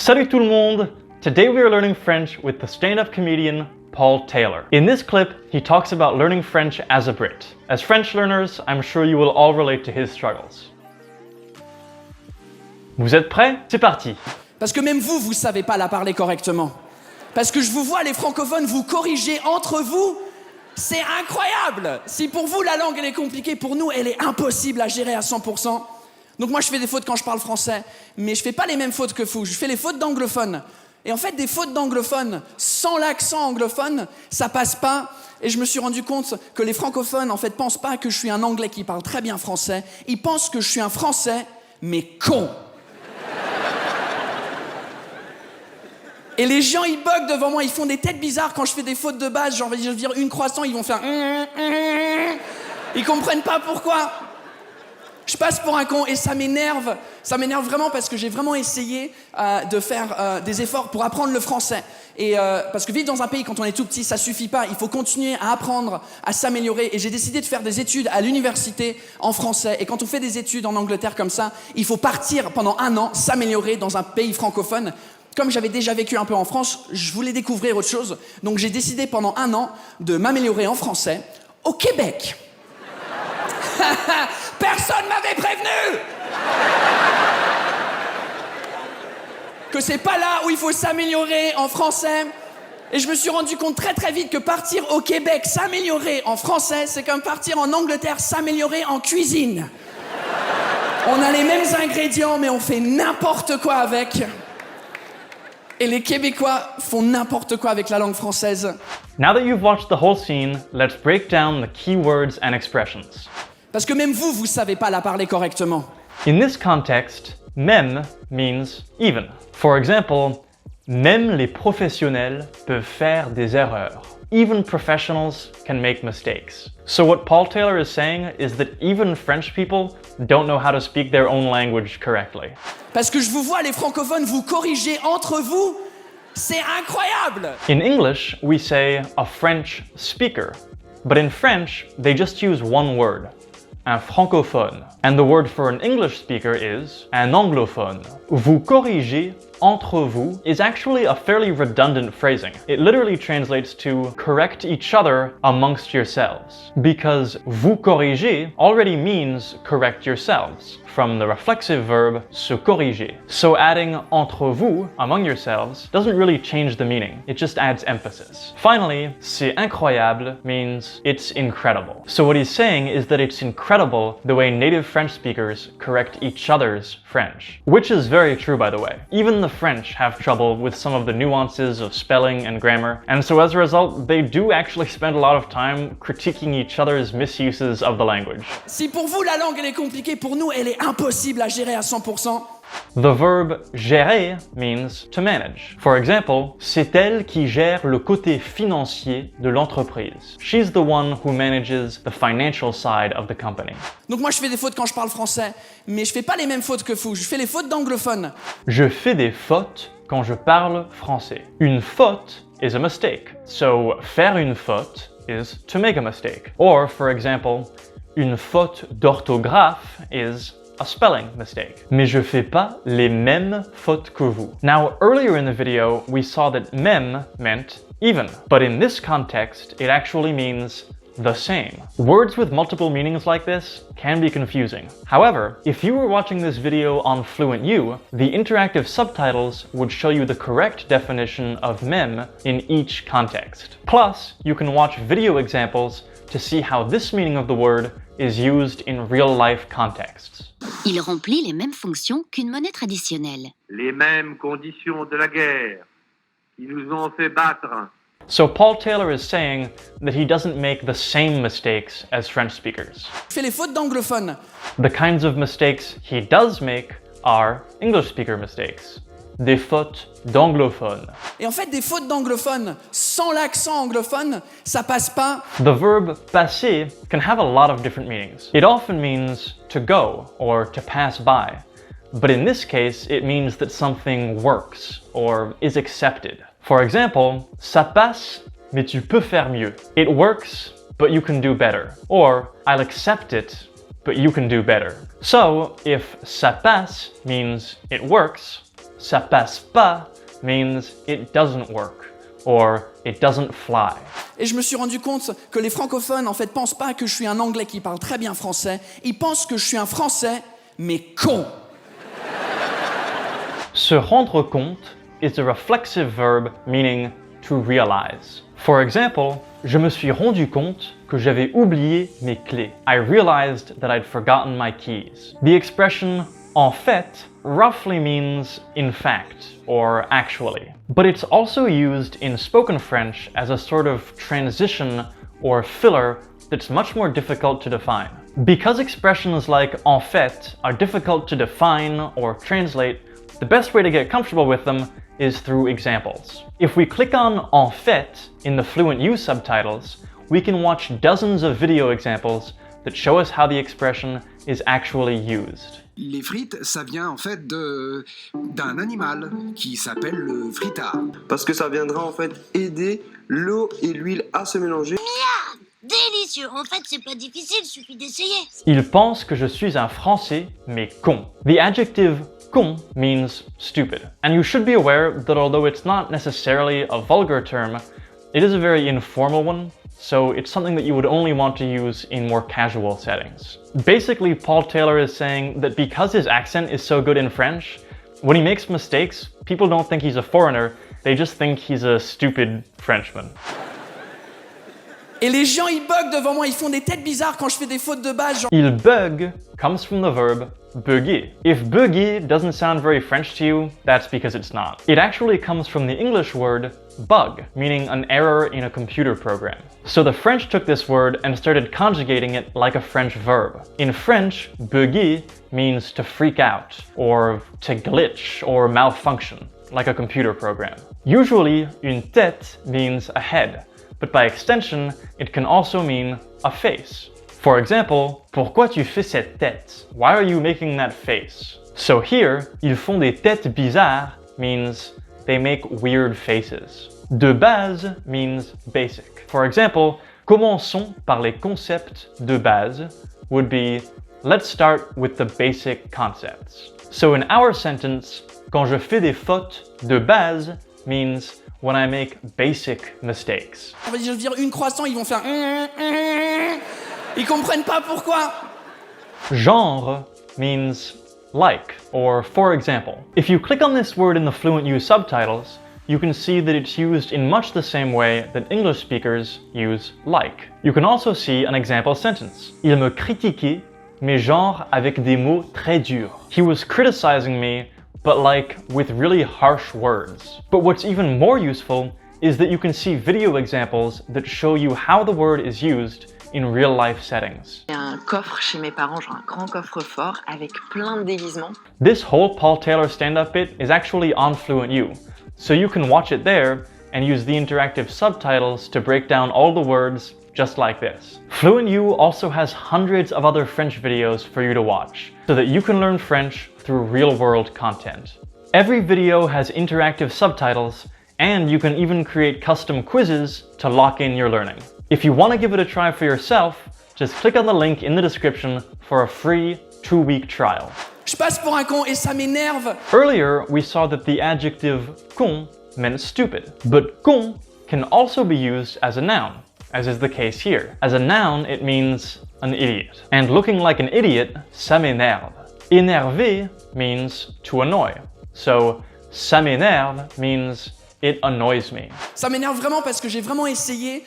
Salut tout le monde! Today we are learning French with the stand-up comedian Paul Taylor. In this clip, he talks about learning French as a Brit. As French learners, I'm sure you will all relate to his struggles. Vous êtes prêts? C'est parti! Parce que même vous savez pas la parler correctement. Parce que je vous vois, les francophones, vous corriger entre vous. C'est incroyable! Si pour vous, la langue, elle est compliquée, pour nous, elle est impossible à gérer à 100%. Donc moi, je fais des fautes quand je parle français, mais je fais pas les mêmes fautes que vous. Je fais les fautes d'anglophones. Et en fait, des fautes d'anglophones, sans l'accent anglophone, ça passe pas. Et je me suis rendu compte que les francophones, en fait, pensent pas que je suis un anglais qui parle très bien français. Ils pensent que je suis un français, mais con. Et les gens, ils bug devant moi, ils font des têtes bizarres quand je fais des fautes de base, genre, je veux dire une croissant, ils vont faire... Ils comprennent pas pourquoi. Je passe pour un con et ça m'énerve vraiment parce que j'ai vraiment essayé de faire des efforts pour apprendre le français. Et parce que vivre dans un pays quand on est tout petit, ça suffit pas, il faut continuer à apprendre, à s'améliorer. Et j'ai décidé de faire des études à l'université en français. Et quand on fait des études en Angleterre comme ça, il faut partir pendant 1 an, s'améliorer dans un pays francophone. Comme j'avais déjà vécu un peu en France, je voulais découvrir autre chose. Donc j'ai décidé pendant 1 an de m'améliorer en français au Québec. Personne m'avait prévenu que c'est pas là où il faut s'améliorer en français. Et je me suis rendu compte très vite que partir au Québec, s'améliorer en français, c'est comme partir en Angleterre, s'améliorer en cuisine. On a les mêmes ingrédients, mais on fait n'importe quoi avec. Et les Québécois font n'importe quoi avec la langue française. Now that you've watched the whole scene, let's break down the key words and expressions. Parce que même vous savez pas la parler correctement. In this context, même means even. For example, même les professionnels peuvent faire des erreurs. Even professionals can make mistakes. So what Paul Taylor is saying is that even French people don't know how to speak their own language correctly. Parce que je vous vois, les francophones, vous corriger entre vous. C'est incroyable! In English, we say a French speaker. But in French, they just use one word. Un francophone. And the word for an English speaker is un anglophone. Vous corriger entre vous is actually a fairly redundant phrasing. It literally translates to correct each other amongst yourselves. Because vous corriger already means correct yourselves, from the reflexive verb se corriger. So adding entre vous, among yourselves, doesn't really change the meaning. It just adds emphasis. Finally, c'est incroyable means it's incredible. So what he's saying is that it's incredible the way native French speakers correct each other's French. Which is very true, by the way. Even the French have trouble with some of the nuances of spelling and grammar, and so as a result, they do actually spend a lot of time critiquing each other's misuses of the language. Si pour vous, la langue, elle est compliquée, pour nous, elle est impossible à gérer à 100%. The verb gérer means to manage. For example, c'est elle qui gère le côté financier de l'entreprise. She's the one who manages the financial side of the company. Donc moi, je fais des fautes quand je parle français, mais je fais pas les mêmes fautes que vous. Je fais les fautes d'anglophones. Je fais des fautes quand je parle français. Une faute is a mistake. So, faire une faute is to make a mistake. Or, for example, une faute d'orthographe is a spelling mistake. Mais je fais pas les mêmes fautes que vous. Now, earlier in the video, we saw that même meant even. But in this context, it actually means the same. Words with multiple meanings like this can be confusing. However, if you were watching this video on Fluent U, the interactive subtitles would show you the correct definition of même in each context. Plus, you can watch video examples to see how this meaning of the word is used in real-life contexts. Il remplit les mêmes fonctions qu'une monnaie traditionnelle. Les mêmes conditions de la guerre qui nous ont fait battre. So Paul Taylor is saying that he doesn't make the same mistakes as French speakers. Je fais les fautes d'anglophones. The kinds of mistakes he does make are English speaker mistakes. Des fautes d'anglophones. Et en fait, des fautes d'anglophones, sans l'accent anglophone, ça passe pas. The verb passer can have a lot of different meanings. It often means to go or to pass by. But in this case, it means that something works or is accepted. For example, ça passe, mais tu peux faire mieux. It works, but you can do better. Or, I'll accept it, but you can do better. So, if ça passe means it works, ça passe pas means it doesn't work or it doesn't fly. Et je me suis rendu compte que les francophones, en fait, pensent pas que je suis un Anglais qui parle très bien français. Ils pensent que je suis un Français, mais con. Se rendre compte is a reflexive verb meaning to realize. For example, je me suis rendu compte que j'avais oublié mes clés. I realized that I'd forgotten my keys. The expression en fait roughly means in fact or actually, but it's also used in spoken French as a sort of transition or filler that's much more difficult to define. Because expressions like en fait are difficult to define or translate, the best way to get comfortable with them is through examples. If we click on en fait in the Fluent U subtitles, we can watch dozens of video examples that show us how the expression is actually used. Les frites, ça vient en fait d'un animal qui s'appelle le fritard. Parce que ça viendra en fait aider l'eau et l'huile à se mélanger. Délicieux. En fait, c'est pas difficile, suffit d'essayer. Il pense que je suis un Français, mais con. The adjective con means stupid. And you should be aware that although it's not necessarily a vulgar term, it is a very informal one, so it's something that you would only want to use in more casual settings. Basically, Paul Taylor is saying that because his accent is so good in French, when he makes mistakes, people don't think he's a foreigner, they just think he's a stupid Frenchman. Et les gens, ils bug devant moi, ils font des têtes bizarres quand je fais des fautes de base. Genre... Il bug comes from the verb bugger. If bugger doesn't sound very French to you, that's because it's not. It actually comes from the English word bug, meaning an error in a computer program. So the French took this word and started conjugating it like a French verb. In French, bugger means to freak out, or to glitch, or malfunction, like a computer program. Usually, une tête means a head, but by extension, it can also mean a face. For example, pourquoi tu fais cette tête? Why are you making that face? So here, ils font des têtes bizarres means they make weird faces. De base means basic. For example, commençons par les concepts de base would be, let's start with the basic concepts. So in our sentence, quand je fais des fautes de base means when I make basic mistakes. On va dire une croissant, ils vont faire... Ils comprennent pas pourquoi. Genre means like, or for example. If you click on this word in the Fluent U subtitles, you can see that it's used in much the same way that English speakers use like. You can also see an example sentence. Il me critiquait, mais genre avec des mots très durs. He was criticizing me, but like with really harsh words. But what's even more useful is that you can see video examples that show you how the word is used in real life settings. Il y a un coffre chez mes parents, genre un grand coffre-fort avec plein de déguisements. This whole Paul Taylor stand-up bit is actually on Fluent U, so you can watch it there and use the interactive subtitles to break down all the words just like this. Fluent U also has hundreds of other French videos for you to watch, so that you can learn French through real-world content. Every video has interactive subtitles, and you can even create custom quizzes to lock in your learning. If you want to give it a try for yourself, just click on the link in the description for a free 2-week trial. Je passe pour un con et ça m'énerve. Earlier, we saw that the adjective con meant stupid, but con can also be used as a noun, as is the case here. As a noun, it means an idiot. And looking like an idiot, ça m'énerve. Énervé means to annoy. So, ça m'énerve means it annoys me. Ça m'énerve vraiment parce que j'ai vraiment essayé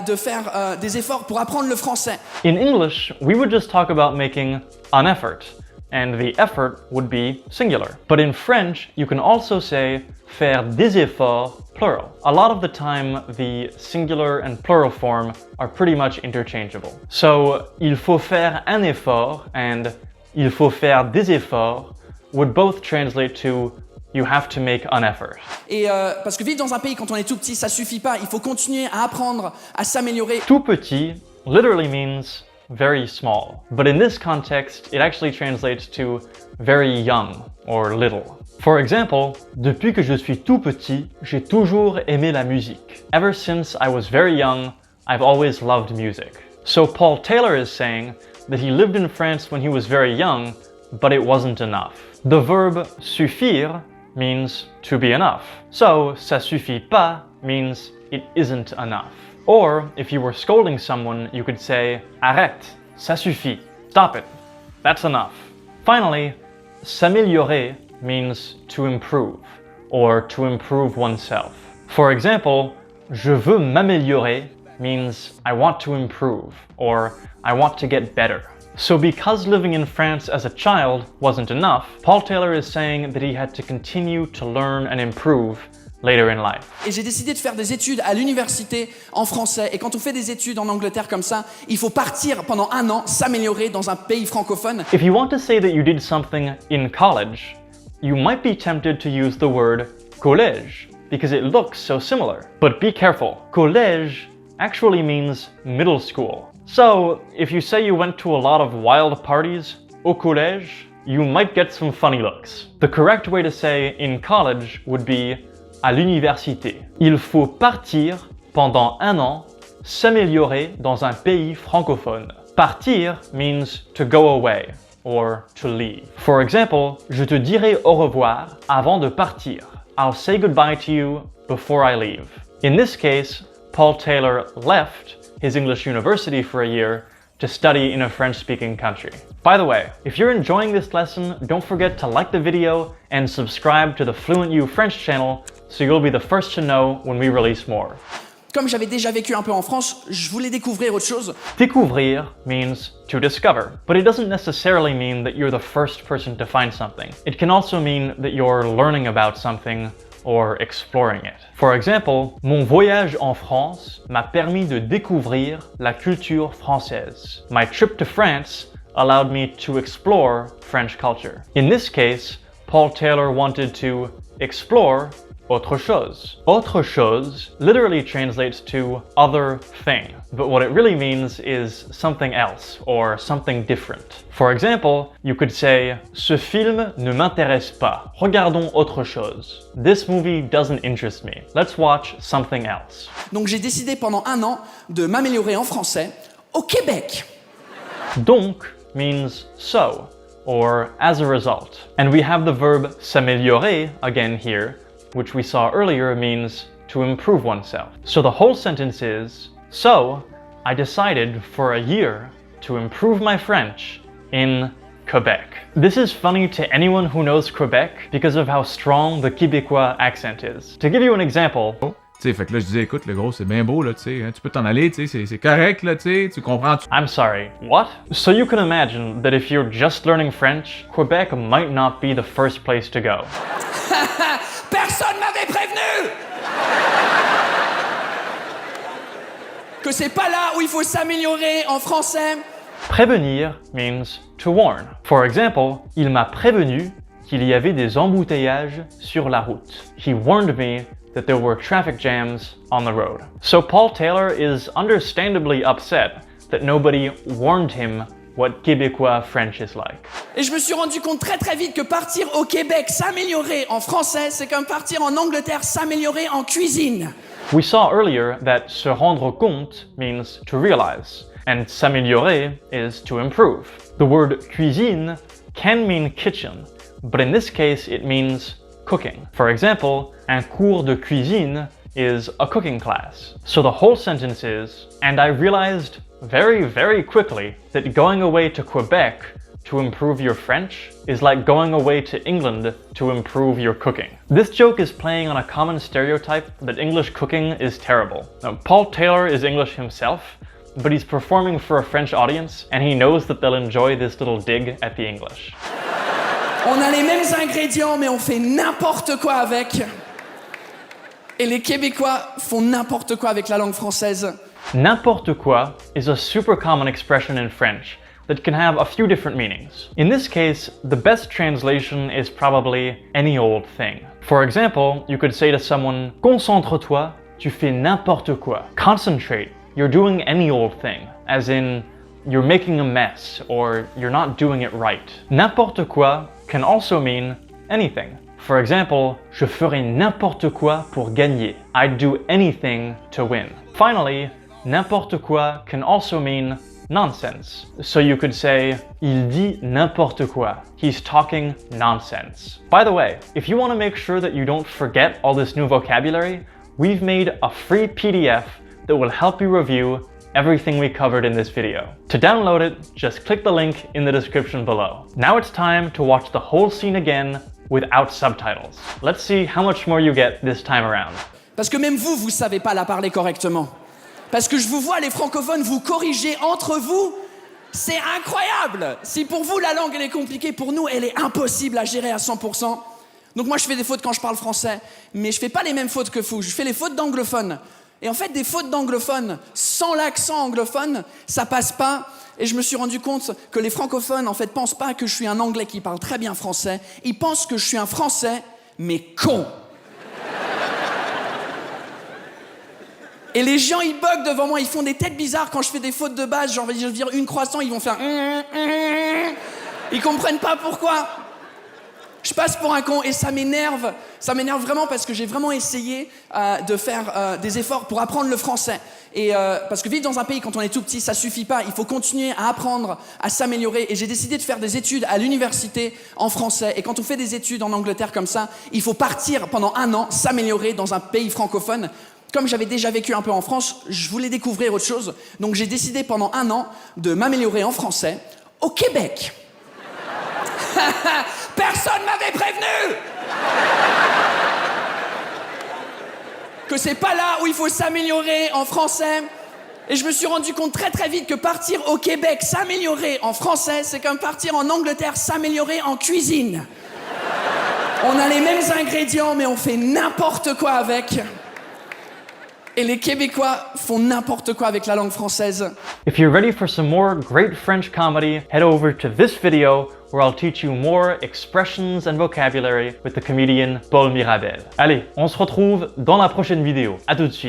de faire des efforts pour apprendre le français. In English, we would just talk about making an effort, and the effort would be singular. But in French, you can also say faire des efforts, plural. A lot of the time, the singular and plural form are pretty much interchangeable. So, il faut faire un effort and il faut faire des efforts would both translate to you have to make an effort. Et parce que vivre dans un pays quand on est tout petit, ça suffit pas. Il faut continuer à apprendre, à s'améliorer. Tout petit literally means very small. But in this context, it actually translates to very young or little. For example, depuis que je suis tout petit, j'ai toujours aimé la musique. Ever since I was very young, I've always loved music. So Paul Taylor is saying that he lived in France when he was very young, but it wasn't enough. The verb suffire means to be enough. So, ça suffit pas means it isn't enough. Or, if you were scolding someone, you could say, arrête, ça suffit, stop it, that's enough. Finally, s'améliorer means to improve, or to improve oneself. For example, je veux m'améliorer means I want to improve, or I want to get better. So because living in France as a child wasn't enough, Paul Taylor is saying that he had to continue to learn and improve later in life. Et j'ai décidé de faire des études à l'université en français. Et quand on fait des études en Angleterre comme ça, il faut partir pendant 1 an, s'améliorer dans un pays francophone. If you want to say that you did something in college, you might be tempted to use the word collège, because it looks so similar. But be careful, collège actually means middle school. So, if you say you went to a lot of wild parties au collège, you might get some funny looks. The correct way to say in college would be à l'université. Il faut partir pendant 1 an, s'améliorer dans un pays francophone. Partir means to go away or to leave. For example, je te dirai au revoir avant de partir. I'll say goodbye to you before I leave. In this case, Paul Taylor left his English university for a year to study in a French-speaking country. By the way, if you're enjoying this lesson, don't forget to like the video and subscribe to the Fluent U French channel so you'll be the first to know when we release more. Comme j'avais déjà vécu un peu en France, je voulais découvrir autre chose. Découvrir means to discover, but it doesn't necessarily mean that you're the first person to find something. It can also mean that you're learning about something or exploring it. For example, mon voyage en France m'a permis de découvrir la culture française. My trip to France allowed me to explore French culture. In this case, Paul Taylor wanted to explore autre chose. Autre chose literally translates to other thing, but what it really means is something else or something different. For example, you could say, ce film ne m'intéresse pas. Regardons autre chose. This movie doesn't interest me. Let's watch something else. Donc j'ai décidé pendant 1 an de m'améliorer en français au Québec. Donc means so, or as a result. And we have the verb s'améliorer again here, which we saw earlier means to improve oneself. So the whole sentence is, so I decided for a year to improve my French in Quebec. This is funny to anyone who knows Quebec because of how strong the Québécois accent is. To give you an example, Tu sais, fait que là, je disais, écoute, le gros, c'est bien beau, là, tu sais, hein, tu peux t'en aller, tu sais, c'est correct, là, tu sais, tu comprends. I'm sorry, what? So you can imagine that if you're just learning French, Quebec might not be the first place to go. Personne m'avait prévenu que c'est pas là où il faut s'améliorer en français. Prévenir means to warn. For example, il m'a prévenu qu'il y avait des embouteillages sur la route. He warned me that there were traffic jams on the road. So Paul Taylor is understandably upset that nobody warned him what Québécois French is like. Et je me suis rendu compte très vite que partir au Québec s'améliorer en français, c'est comme partir en Angleterre s'améliorer en cuisine. We saw earlier that se rendre compte means to realize, and s'améliorer is to improve. The word cuisine can mean kitchen, but in this case it means cooking. For example, un cours de cuisine is a cooking class. So the whole sentence is, and I realized very quickly that going away to Quebec to improve your French is like going away to England to improve your cooking. This joke is playing on a common stereotype that English cooking is terrible. Now, Paul Taylor is English himself, but he's performing for a French audience, and he knows that they'll enjoy this little dig at the English. On a les mêmes ingrédients, mais on fait n'importe quoi avec. Et les Québécois font n'importe quoi avec la langue française. N'importe quoi is a super common expression in French that can have a few different meanings. In this case, the best translation is probably any old thing. For example, you could say to someone, concentre-toi, tu fais n'importe quoi. Concentrate, you're doing any old thing, as in, you're making a mess or you're not doing it right. N'importe quoi can also mean anything. For example, je ferai n'importe quoi pour gagner. I'd do anything to win. Finally, n'importe quoi can also mean nonsense. So you could say, il dit n'importe quoi. He's talking nonsense. By the way, if you want to make sure that you don't forget all this new vocabulary, we've made a free PDF that will help you review everything we covered in this video. To download it, just click the link in the description below. Now it's time to watch the whole scene again without subtitles. Let's see how much more you get this time around. Parce que même vous, vous savez pas la parler correctement. Parce que je vous vois, les francophones, vous corriger entre vous. C'est incroyable! Si pour vous, la langue, elle est compliquée, pour nous, elle est impossible à gérer à 100%. Donc moi, je fais des fautes quand je parle français, mais je fais pas les mêmes fautes que vous. Je fais les fautes d'anglophones. Et en fait, des fautes d'anglophones, sans l'accent anglophone, ça passe pas. Et je me suis rendu compte que les francophones, en fait, pensent pas que je suis un anglais qui parle très bien français. Ils pensent que je suis un français, mais con. Et les gens, ils bug devant moi, ils font des têtes bizarres quand je fais des fautes de base. Genre, je veux dire une croissant, ils vont faire... Ils comprennent pas pourquoi. Je passe pour un con et ça m'énerve. Ça m'énerve vraiment parce que j'ai vraiment essayé de faire des efforts pour apprendre le français. Et parce que vivre dans un pays quand on est tout petit, ça suffit pas. Il faut continuer à apprendre, à s'améliorer. Et j'ai décidé de faire des études à l'université en français. Et quand on fait des études en Angleterre comme ça, il faut partir pendant 1 an, s'améliorer dans un pays francophone. Comme j'avais déjà vécu un peu en France, je voulais découvrir autre chose. Donc j'ai décidé pendant 1 an de m'améliorer en français au Québec. Personne m'avait prévenu que c'est pas là où il faut s'améliorer en français. Et je me suis rendu compte très très vite que partir au Québec, s'améliorer en français, c'est comme partir en Angleterre, s'améliorer en cuisine. On a les mêmes ingrédients, mais on fait n'importe quoi avec. Et les Québécois font n'importe quoi avec la langue française. If you're ready for some more great French comedy, head over to this video where I'll teach you more expressions and vocabulary with the comedian Paul Mirabel. Allez, on se retrouve dans la prochaine vidéo. À tout de suite.